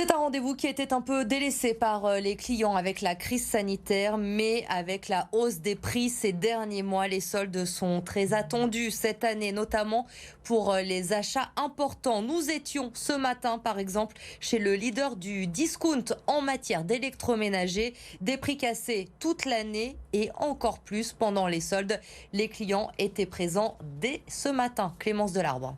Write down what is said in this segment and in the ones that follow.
C'est un rendez-vous qui était un peu délaissé par les clients avec la crise sanitaire, mais avec la hausse des prix ces derniers mois, les soldes sont très attendus cette année, notamment pour les achats importants. Nous étions ce matin, par exemple, chez le leader du discount en matière d'électroménager, des prix cassés toute l'année et encore plus pendant les soldes. Les clients étaient présents dès ce matin. Clémence Delarbre.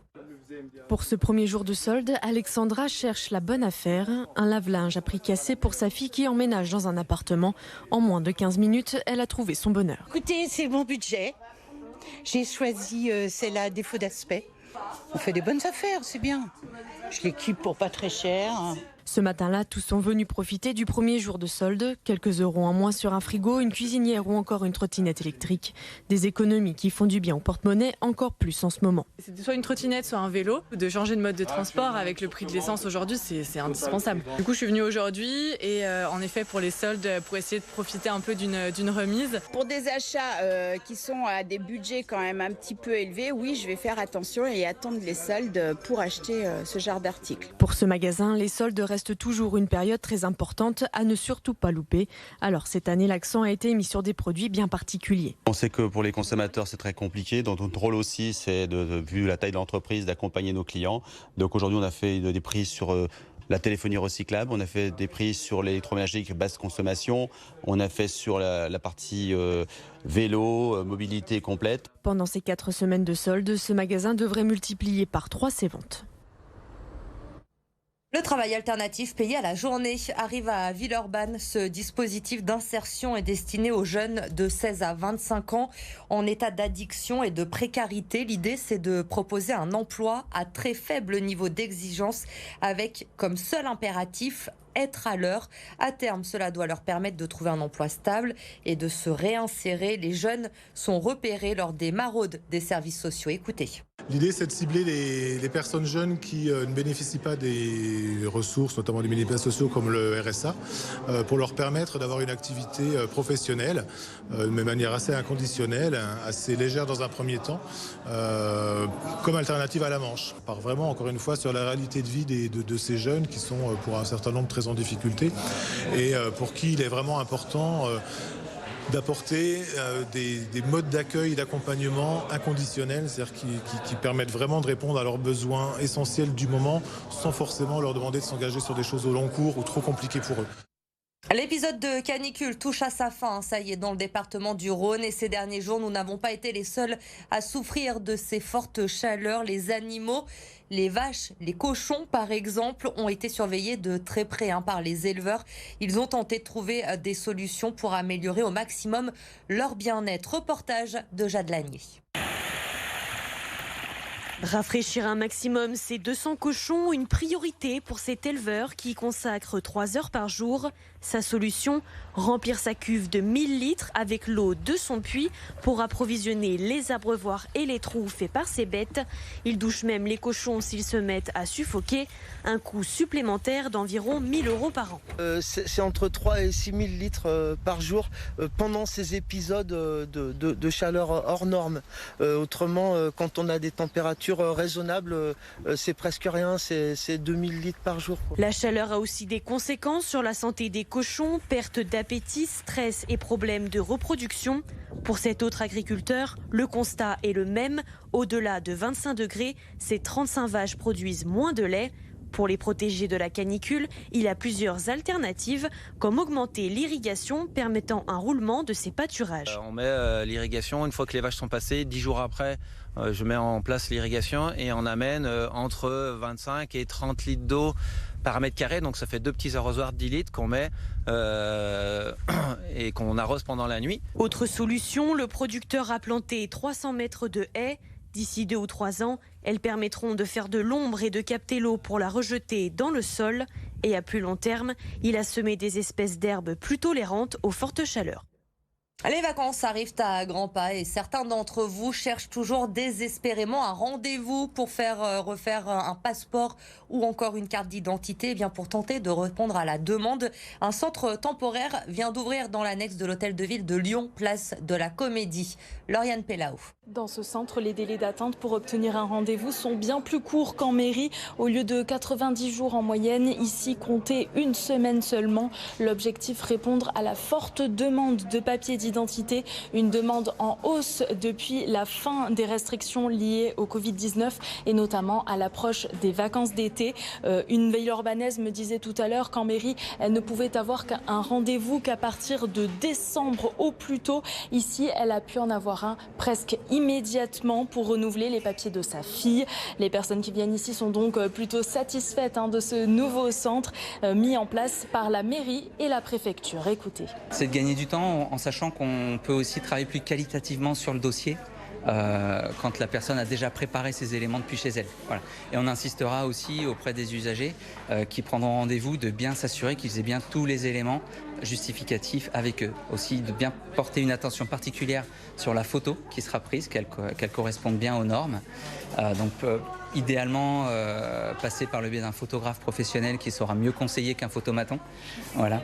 Pour ce premier jour de solde, Alexandra cherche la bonne affaire. Un lave-linge à prix cassé pour sa fille qui emménage dans un appartement. En moins de 15 minutes, elle a trouvé son bonheur. Écoutez, c'est mon budget. J'ai choisi celle-là à défaut d'aspect. On fait des bonnes affaires, c'est bien. Je l'équipe pour pas très cher. Ce matin-là, tous sont venus profiter du premier jour de solde. Quelques euros en moins sur un frigo, une cuisinière ou encore une trottinette électrique. Des économies qui font du bien au porte-monnaie, encore plus en ce moment. C'est soit une trottinette, soit un vélo. De changer de mode de transport avec le prix de l'essence aujourd'hui, c'est indispensable. Du coup, je suis venue aujourd'hui et en effet pour les soldes, pour essayer de profiter un peu d'une remise. Pour des achats qui sont à des budgets quand même un petit peu élevés, oui, je vais faire attention et attendre les soldes pour acheter ce genre d'articles. Pour ce magasin, les soldes restent toujours une période très importante à ne surtout pas louper. Alors cette année, l'accent a été mis sur des produits bien particuliers. On sait que pour les consommateurs, c'est très compliqué. Donc notre rôle aussi, c'est, vu la taille de l'entreprise, d'accompagner nos clients. Donc aujourd'hui, on a fait des prix sur la téléphonie recyclable, on a fait des prix sur l'électroménager avec basse consommation, on a fait sur la partie vélo, mobilité complète. Pendant ces 4 semaines de soldes, ce magasin devrait multiplier par 3 ses ventes. Le travail alternatif payé à la journée arrive à Villeurbanne. Ce dispositif d'insertion est destiné aux jeunes de 16 à 25 ans en état d'addiction et de précarité. L'idée, c'est de proposer un emploi à très faible niveau d'exigence avec comme seul impératif être à l'heure. À terme, cela doit leur permettre de trouver un emploi stable et de se réinsérer. Les jeunes sont repérés lors des maraudes des services sociaux. Écoutez. L'idée, c'est de cibler les personnes jeunes qui ne bénéficient pas des ressources, notamment des minima sociaux comme le RSA, pour leur permettre d'avoir une activité professionnelle, de manière assez inconditionnelle, assez légère dans un premier temps, comme alternative à la Manche. On part vraiment, encore une fois, sur la réalité de vie de ces jeunes qui sont, pour un certain nombre, très en difficulté et pour qui il est vraiment important d'apporter des modes d'accueil et d'accompagnement inconditionnels, c'est-à-dire qui permettent vraiment de répondre à leurs besoins essentiels du moment sans forcément leur demander de s'engager sur des choses au long cours ou trop compliquées pour eux. L'épisode de canicule touche à sa fin, ça y est, dans le département du Rhône. Et ces derniers jours, nous n'avons pas été les seuls à souffrir de ces fortes chaleurs. Les animaux, les vaches, les cochons, par exemple, ont été surveillés de très près par les éleveurs. Ils ont tenté de trouver des solutions pour améliorer au maximum leur bien-être. Reportage de Jade Lanier. Rafraîchir un maximum ces 200 cochons, une priorité pour cet éleveur qui y consacre 3 heures par jour. Sa solution, remplir sa cuve de 1000 litres avec l'eau de son puits pour approvisionner les abreuvoirs et les trous faits par ses bêtes. Il douche même les cochons s'ils se mettent à suffoquer. Un coût supplémentaire d'environ 1 000 € par an. C'est entre 3 et 6 000 litres par jour pendant ces épisodes de chaleur hors norme. Autrement, quand on a des températures raisonnables, c'est presque rien, c'est 2 000 litres par jour. La chaleur a aussi des conséquences sur la santé des cochons, perte d'appétit, stress et problèmes de reproduction. Pour cet autre agriculteur, le constat est le même. Au-delà de 25 degrés, ces 35 vaches produisent moins de lait. Pour les protéger de la canicule, il a plusieurs alternatives, comme augmenter l'irrigation permettant un roulement de ces pâturages. On met l'irrigation, une fois que les vaches sont passées, 10 jours après, je mets en place l'irrigation et on amène entre 25 et 30 litres d'eau par mètre carré. Donc ça fait 2 petits arrosoirs de 10 litres qu'on met et qu'on arrose pendant la nuit. Autre solution, le producteur a planté 300 mètres de haies. D'ici 2 ou 3 ans, elles permettront de faire de l'ombre et de capter l'eau pour la rejeter dans le sol. Et à plus long terme, il a semé des espèces d'herbes plus tolérantes aux fortes chaleurs. Les vacances arrivent à grands pas et certains d'entre vous cherchent toujours désespérément un rendez-vous pour refaire un passeport ou encore une carte d'identité. Eh bien, pour tenter de répondre à la demande, un centre temporaire vient d'ouvrir dans l'annexe de l'hôtel de ville de Lyon, place de la Comédie. Lauriane Pellaou. Dans ce centre, les délais d'attente pour obtenir un rendez-vous sont bien plus courts qu'en mairie. Au lieu de 90 jours en moyenne, ici, comptez une semaine seulement. L'objectif, répondre à la forte demande de papiers d'identité, une demande en hausse depuis la fin des restrictions liées au Covid-19 et notamment à l'approche des vacances d'été. Une Villeurbannaise me disait tout à l'heure qu'en mairie, elle ne pouvait avoir un rendez-vous qu'à partir de décembre au plus tôt. Ici, elle a pu en avoir un presque immédiatement pour renouveler les papiers de sa fille. Les personnes qui viennent ici sont donc plutôt satisfaites de ce nouveau centre mis en place par la mairie et la préfecture. Écoutez. C'est de gagner du temps en sachant qu'on peut aussi travailler plus qualitativement sur le dossier. Quand la personne a déjà préparé ses éléments depuis chez elle. Voilà. Et on insistera aussi auprès des usagers qui prendront rendez-vous de bien s'assurer qu'ils aient bien tous les éléments justificatifs avec eux. Aussi de bien porter une attention particulière sur la photo qui sera prise, qu'elle corresponde bien aux normes. Idéalement passer par le biais d'un photographe professionnel qui saura mieux conseiller qu'un photomaton. Voilà.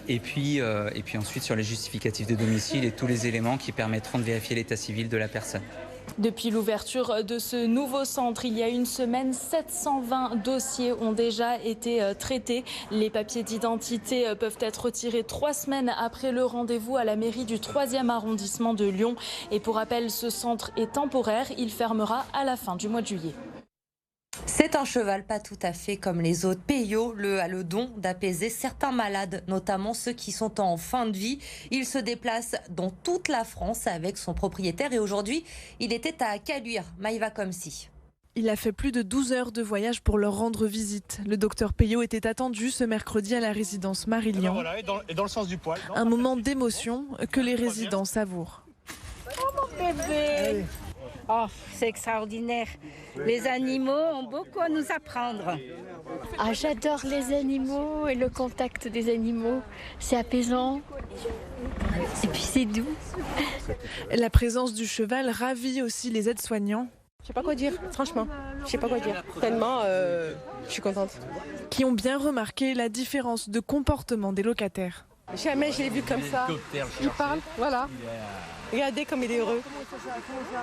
Et puis ensuite sur les justificatifs de domicile et tous les éléments qui permettront de vérifier l'état civil de la personne. Depuis l'ouverture de ce nouveau centre, il y a une semaine, 720 dossiers ont déjà été traités. Les papiers d'identité peuvent être retirés 3 semaines après le rendez-vous à la mairie du 3e arrondissement de Lyon. Et pour rappel, ce centre est temporaire. Il fermera à la fin du mois de juillet. C'est un cheval pas tout à fait comme les autres. Peyo a le don d'apaiser certains malades, notamment ceux qui sont en fin de vie. Il se déplace dans toute la France avec son propriétaire et aujourd'hui, il était à Caluire, Maïva Komsi. Il a fait plus de 12 heures de voyage pour leur rendre visite. Le docteur Peyo était attendu ce mercredi à la résidence Marillian. Voilà, et dans le sens du poil. Un moment d'émotion que les résidents savourent. Oh mon bébé! Oh, c'est extraordinaire. Les animaux ont beaucoup à nous apprendre. Ah, j'adore les animaux et le contact des animaux. C'est apaisant et puis c'est doux. La présence du cheval ravit aussi les aides-soignants. Je sais pas quoi dire, franchement. Je sais pas quoi dire. Tellement, je suis contente. Qui ont bien remarqué la différence de comportement des locataires. Jamais je l'ai vu comme ça. Il parle, voilà. Regardez comme il est heureux.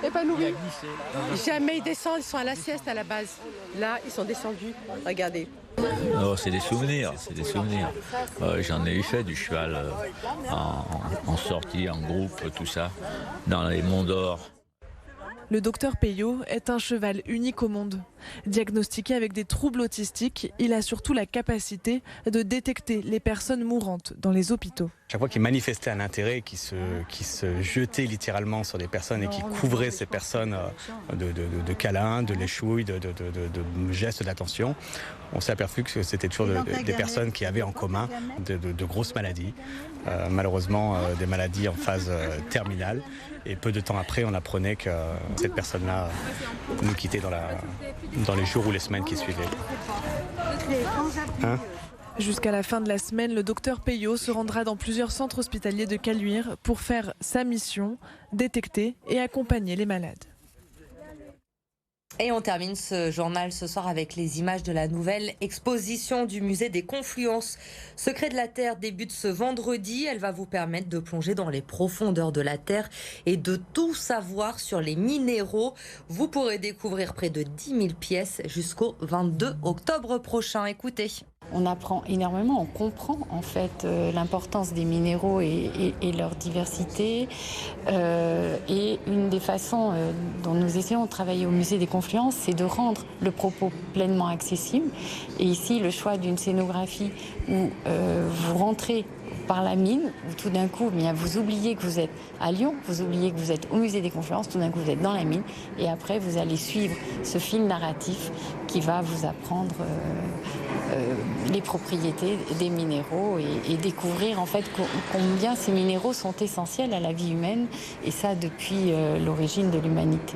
Épanoui. Jamais ils descendent, ils sont à la sieste à la base. Là, ils sont descendus. Regardez. Oh, c'est des souvenirs, c'est des souvenirs. J'en ai eu fait du cheval en sortie, en groupe, tout ça, dans les monts d'or. Le docteur Peyo est un cheval unique au monde. Diagnostiqué avec des troubles autistiques, il a surtout la capacité de détecter les personnes mourantes dans les hôpitaux. Chaque fois qu'il manifestait un intérêt, qui se jetait littéralement sur des personnes et qui couvrait ces personnes de câlins, de léchouilles, de gestes d'attention, on s'est aperçu que c'était toujours des personnes qui avaient en commun de grosses maladies, malheureusement des maladies en phase terminale. Et peu de temps après, on apprenait que cette personne-là nous quittait dans les jours ou les semaines qui suivaient. Jusqu'à la fin de la semaine, le docteur Peyo se rendra dans plusieurs centres hospitaliers de Caluire pour faire sa mission, détecter et accompagner les malades. Et on termine ce journal ce soir avec les images de la nouvelle exposition du musée des Confluences. Secrets de la Terre débute ce vendredi. Elle va vous permettre de plonger dans les profondeurs de la Terre et de tout savoir sur les minéraux. Vous pourrez découvrir près de 10 000 pièces jusqu'au 22 octobre prochain. Écoutez. On apprend énormément, on comprend en fait l'importance des minéraux et leur diversité. Et une des façons dont nous essayons de travailler au musée des Confluences, c'est de rendre le propos pleinement accessible. Et ici, le choix d'une scénographie où vous rentrez par la mine, où tout d'un coup, vous oubliez que vous êtes à Lyon, vous oubliez que vous êtes au musée des Confluences, tout d'un coup vous êtes dans la mine, et après vous allez suivre ce fil narratif qui va vous apprendre les propriétés des minéraux et découvrir en fait combien ces minéraux sont essentiels à la vie humaine, et ça depuis l'origine de l'humanité.